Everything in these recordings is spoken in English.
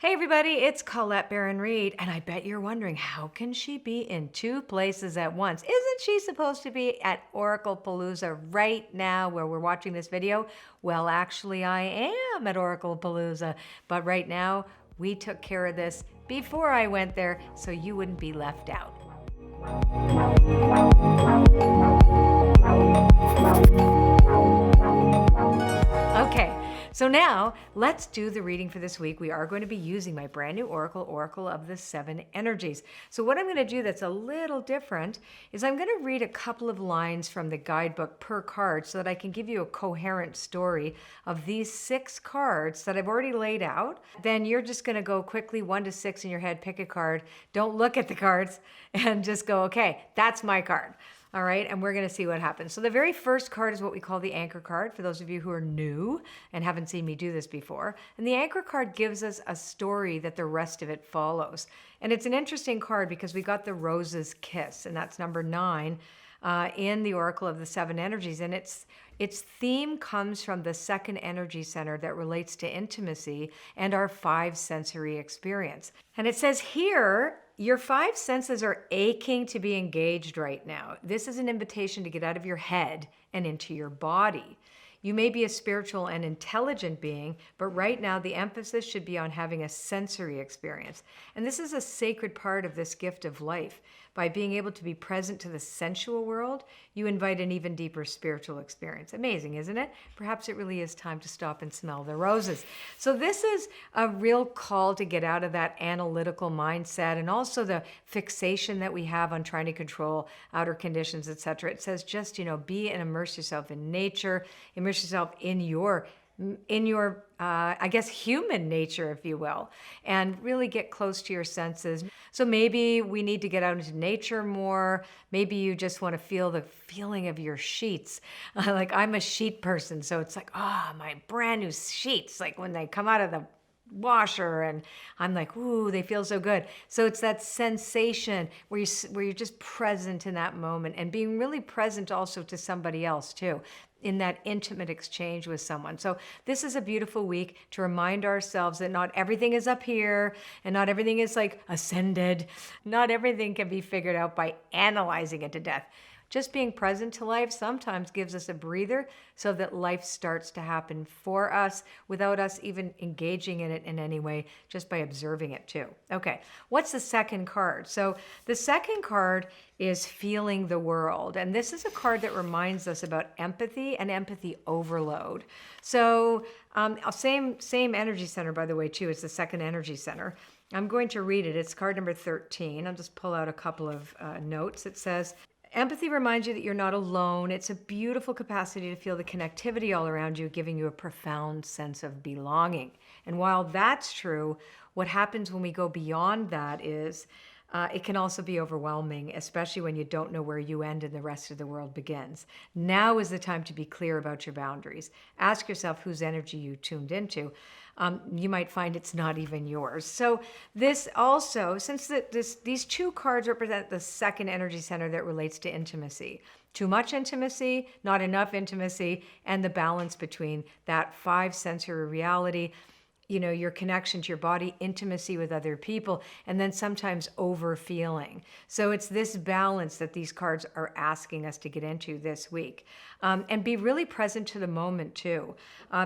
Hey everybody, it's Colette Baron-Reid, and I bet you're wondering, how can she be in two places at once? Isn't she supposed to be at Oracle Palooza right now where we're watching this video? Well, actually I am at Oracle Palooza, but right now we took care of this before I went there so you wouldn't be left out. Okay, so now let's do the reading for this week. We are going to be using my brand new Oracle of the Seven Energies. So what I'm going to do that's a little different is I'm going to read a couple of lines from the guidebook per card so that I can give you a coherent story of these 6 cards that I've already laid out. Then you're just going to go quickly 1 to 6 in your head, pick a card, don't look at the cards, and just go, okay, that's my card. All right, and we're going to see what happens. So the very first card is what we call the anchor card, for those of you who are new and haven't seen me do this before. And the anchor card gives us a story that the rest of it follows. And it's an interesting card because we got the Rose's Kiss, and that's number 9 in the Oracle of the Seven Energies. And its theme comes from the second energy center that relates to intimacy and our 5 sensory experience. And it says here, your 5 senses are aching to be engaged right now. This is an invitation to get out of your head and into your body. You may be a spiritual and intelligent being, but right now the emphasis should be on having a sensory experience. And this is a sacred part of this gift of life. By being able to be present to the sensual world, you invite an even deeper spiritual experience. Amazing, isn't it? Perhaps it really is time to stop and smell the roses. So this is a real call to get out of that analytical mindset and also the fixation that we have on trying to control outer conditions, etc. It says just, be and immerse yourself in nature, immerse yourself in your I guess, human nature, if you will, and really get close to your senses. So maybe we need to get out into nature more. Maybe you just want to feel the feeling of your sheets. Like I'm a sheet person, so it's like, my brand new sheets, like when they come out of the washer and I'm like, ooh, they feel so good. So it's that sensation where you're just present in that moment and being really present also to somebody else too, in that intimate exchange with someone. So this is a beautiful week to remind ourselves that not everything is up here and not everything is like ascended. Not everything can be figured out by analyzing it to death. Just being present to life sometimes gives us a breather so that life starts to happen for us without us even engaging in it in any way, just by observing it too. Okay, what's the second card? So the second card is feeling the world. And this is a card that reminds us about empathy and empathy overload. So same energy center, by the way, too. It's the second energy center. I'm going to read it. It's card number 13. I'll just pull out a couple of notes. It says, empathy reminds you that you're not alone. It's a beautiful capacity to feel the connectivity all around you, giving you a profound sense of belonging. And while that's true, what happens when we go beyond that is it can also be overwhelming, especially when you don't know where you end and the rest of the world begins. Now is the time to be clear about your boundaries. Ask yourself whose energy you tuned into. You might find it's not even yours. So this also, since these 2 cards represent the second energy center that relates to intimacy, too much intimacy, not enough intimacy, and the balance between that 5 sensory reality, your connection to your body, intimacy with other people, and then sometimes over feeling. So it's this balance that these cards are asking us to get into this week. And be really present to the moment too,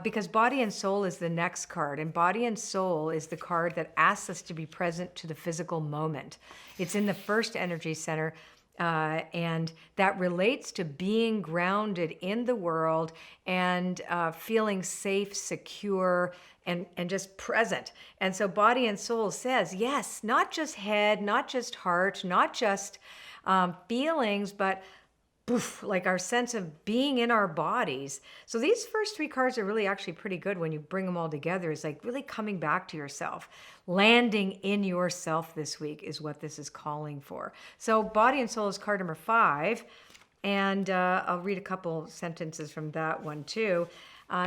because body and soul is the next card, and body and soul is the card that asks us to be present to the physical moment. It's in the first energy center, and that relates to being grounded in the world and feeling safe, secure, and just present. And so body and soul says, yes, not just head, not just heart, not just feelings, but like our sense of being in our bodies. So these first 3 cards are really actually pretty good when you bring them all together. It's like really coming back to yourself. Landing in yourself this week is what this is calling for. So body and soul is card number 5. And I'll read a couple sentences from that one too.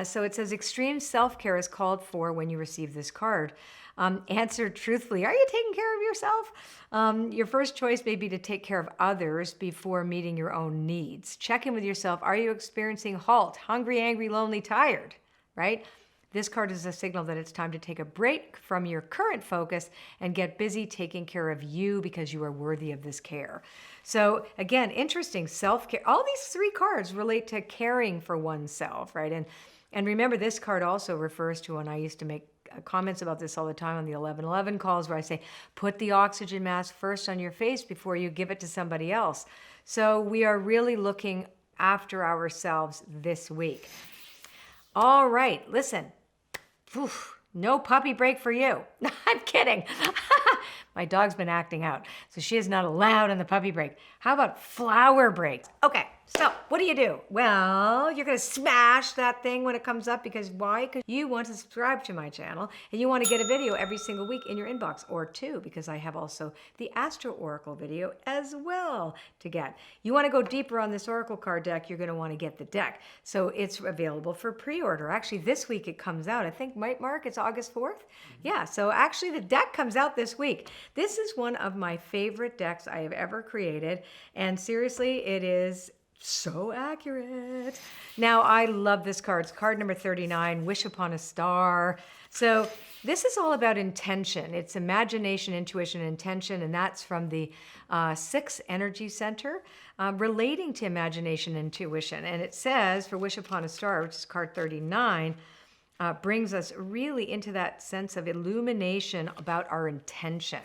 So it says, extreme self-care is called for when you receive this card. Answer truthfully. Are you taking care of yourself? Your first choice may be to take care of others before meeting your own needs. Check in with yourself. Are you experiencing halt, hungry, angry, lonely, tired? Right? This card is a signal that it's time to take a break from your current focus and get busy taking care of you because you are worthy of this care. So again, interesting, self-care. All these three cards relate to caring for oneself, right? And remember, this card also refers to when I used to make comments about this all the time on the 1111 calls, where I say, put the oxygen mask first on your face before you give it to somebody else. So we are really looking after ourselves this week. All right, listen. Oof, no puppy break for you. I'm kidding. My dog's been acting out, so she is not allowed on the puppy break. How about flower breaks? Okay, so what do? Well, you're going to smash that thing when it comes up, because why? Because you want to subscribe to my channel and you want to get a video every single week in your inbox, or two, because I have also the Astro Oracle video as well to get. You want to go deeper on this Oracle card deck, you're going to want to get the deck. So it's available for pre-order. Actually, this week it comes out. I think, Mark, it's August 4th? Yeah, so actually the deck comes out this week. This is one of my favorite decks I have ever created, and seriously, it is so accurate. Now, I love this card. It's card number 39, Wish Upon a Star. So this is all about intention. It's imagination, intuition, intention, and that's from the 6th Energy Center, relating to imagination and intuition. And it says, for Wish Upon a Star, which is card 39, brings us really into that sense of illumination about our intention.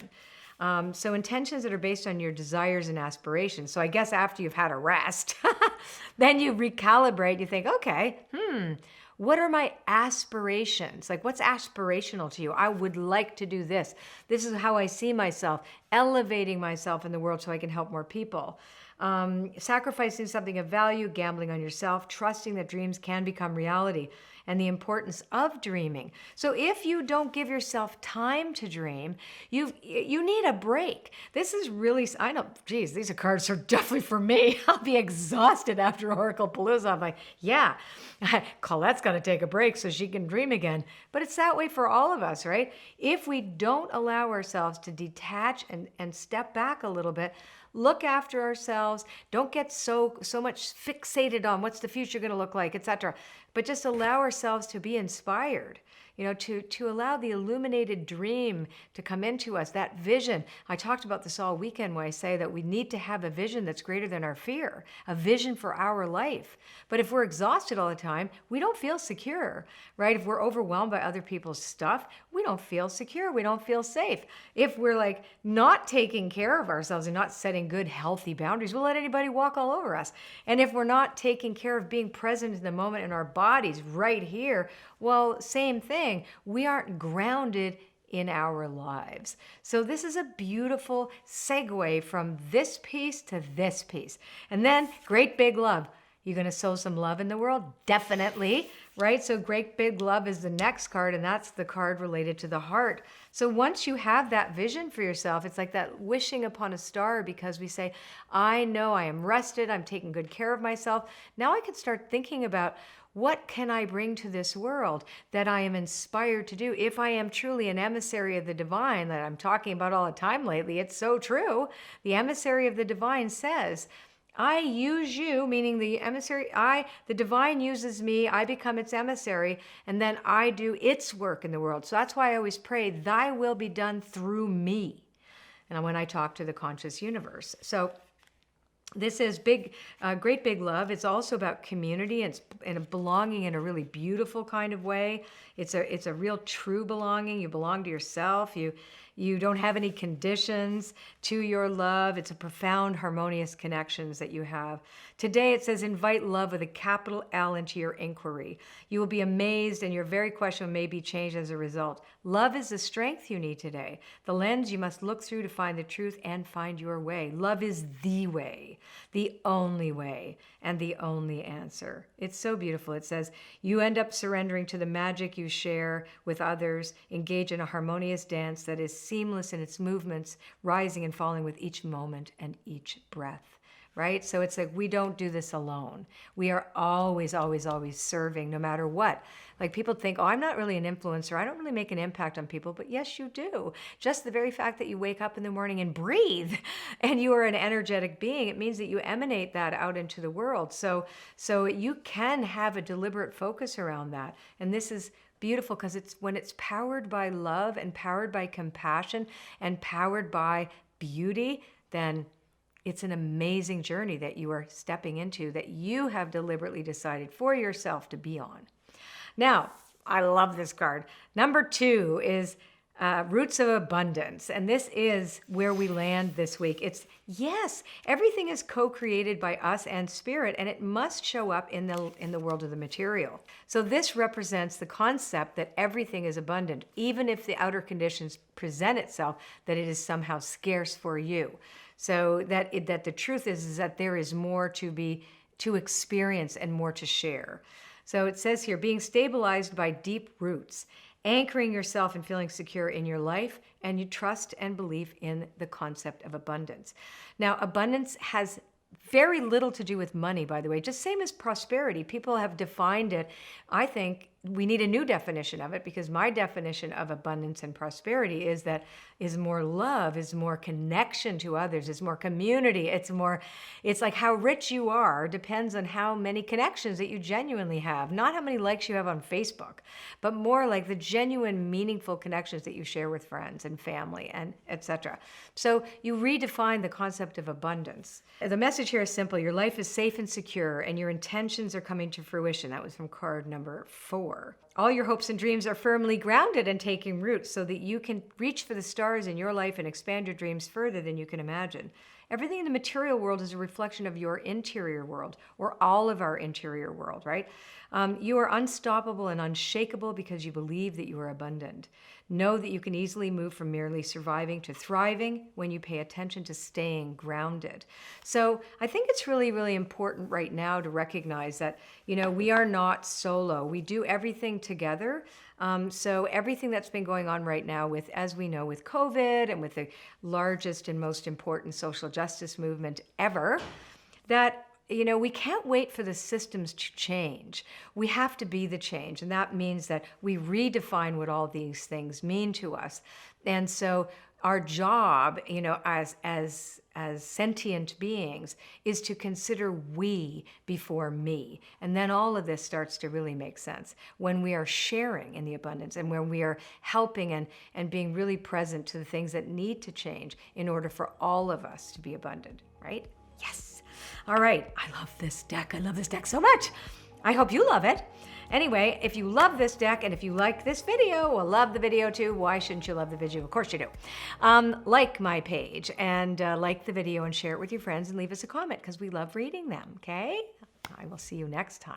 So intentions that are based on your desires and aspirations. So I guess after you've had a rest, then you recalibrate. You think, okay, what are my aspirations? Like, what's aspirational to you? I would like to do this. This is how I see myself, elevating myself in the world so I can help more people. Sacrificing something of value, gambling on yourself, trusting that dreams can become reality, and the importance of dreaming. So if you don't give yourself time to dream, you need a break. This is really, I know, geez, these cards are definitely for me. I'll be exhausted after Oracle Palooza. I'm like, yeah, Colette's got to take a break so she can dream again. But it's that way for all of us, right? If we don't allow ourselves to detach and step back a little bit, look after ourselves, don't get so much fixated on what's the future going to look like, etc. But just allow ourselves to be inspired, to allow the illuminated dream to come into us, that vision. I talked about this all weekend when I say that we need to have a vision that's greater than our fear, a vision for our life. But if we're exhausted all the time, we don't feel secure, right? If we're overwhelmed by other people's stuff, we don't feel secure. We don't feel safe. If we're like not taking care of ourselves and not setting good, healthy boundaries, we'll let anybody walk all over us. And if we're not taking care of being present in the moment in our bodies right here, well, same thing. We aren't grounded in our lives. So this is a beautiful segue from this piece to this piece. And then great big love. You going to sow some love in the world? Definitely, right? So great big love is the next card, and that's the card related to the heart. So once you have that vision for yourself, it's like that wishing upon a star, because we say, I know I am rested, I'm taking good care of myself. Now I can start thinking about, what can I bring to this world that I am inspired to do? If I am truly an emissary of the divine that I'm talking about all the time lately, it's so true. The emissary of the divine says, I use you, meaning the emissary, the divine uses me, I become its emissary, and then I do its work in the world. So that's why I always pray, thy will be done through me. And when I talk to the conscious universe. So this is great big love. It's also about community and belonging in a really beautiful kind of way. It's a real true belonging. You belong to yourself. You don't have any conditions to your love. It's a profound, harmonious connections that you have. Today it says, invite love with a capital L into your inquiry. You will be amazed, and your very question may be changed as a result. Love is the strength you need today, the lens you must look through to find the truth and find your way. Love is the way, the only way, and the only answer. It's so beautiful. It says, you end up surrendering to the magic you share with others, engage in a harmonious dance that is seamless in its movements, rising and falling with each moment and each breath. Right? So it's like we don't do this alone. We are always, always, always serving no matter what. Like people think, oh, I'm not really an influencer. I don't really make an impact on people. But yes, you do. Just the very fact that you wake up in the morning and breathe and you are an energetic being, it means that you emanate that out into the world. So you can have a deliberate focus around that. And this is beautiful because it's when it's powered by love and powered by compassion and powered by beauty, then it's an amazing journey that you are stepping into, that you have deliberately decided for yourself to be on. Now, I love this card. Number 2 is Roots of Abundance. And this is where we land this week. It's, yes, everything is co-created by us and spirit, and it must show up in the world of the material. So this represents the concept that everything is abundant, even if the outer conditions present itself, that it is somehow scarce for you. So that the truth is that there is more to experience and more to share. So it says here, being stabilized by deep roots, anchoring yourself and feeling secure in your life, and you trust and believe in the concept of abundance. Now, abundance has very little to do with money, by the way, just same as prosperity. People have defined it. I think we need a new definition of it, because my definition of abundance and prosperity is more love, is more connection to others, is more community. It's like how rich you are depends on how many connections that you genuinely have, not how many likes you have on Facebook, but more like the genuine, meaningful connections that you share with friends and family and etc. So you redefine the concept of abundance. The message here is simple. Your life is safe and secure, and your intentions are coming to fruition. That was from card number 4. All your hopes and dreams are firmly grounded and taking root so that you can reach for the stars in your life and expand your dreams further than you can imagine. Everything in the material world is a reflection of your interior world, or all of our interior world, right? You are unstoppable and unshakable because you believe that you are abundant. Know that you can easily move from merely surviving to thriving when you pay attention to staying grounded. So I think it's really, really important right now to recognize that, we are not solo. We do everything together. So everything that's been going on right now with, as we know, with COVID and with the largest and most important social justice movement ever, that we can't wait for the systems to change. We have to be the change. And that means that we redefine what all these things mean to us. And so our job, as sentient beings, is to consider we before me. And then all of this starts to really make sense when we are sharing in the abundance and when we are helping and being really present to the things that need to change in order for all of us to be abundant, right? Yes. All right. I love this deck. I love this deck so much. I hope you love it. Anyway, if you love this deck and if you like this video, well, love the video too. Why shouldn't you love the video? Of course you do. Like my page and like the video and share it with your friends and leave us a comment, because we love reading them, okay? I will see you next time.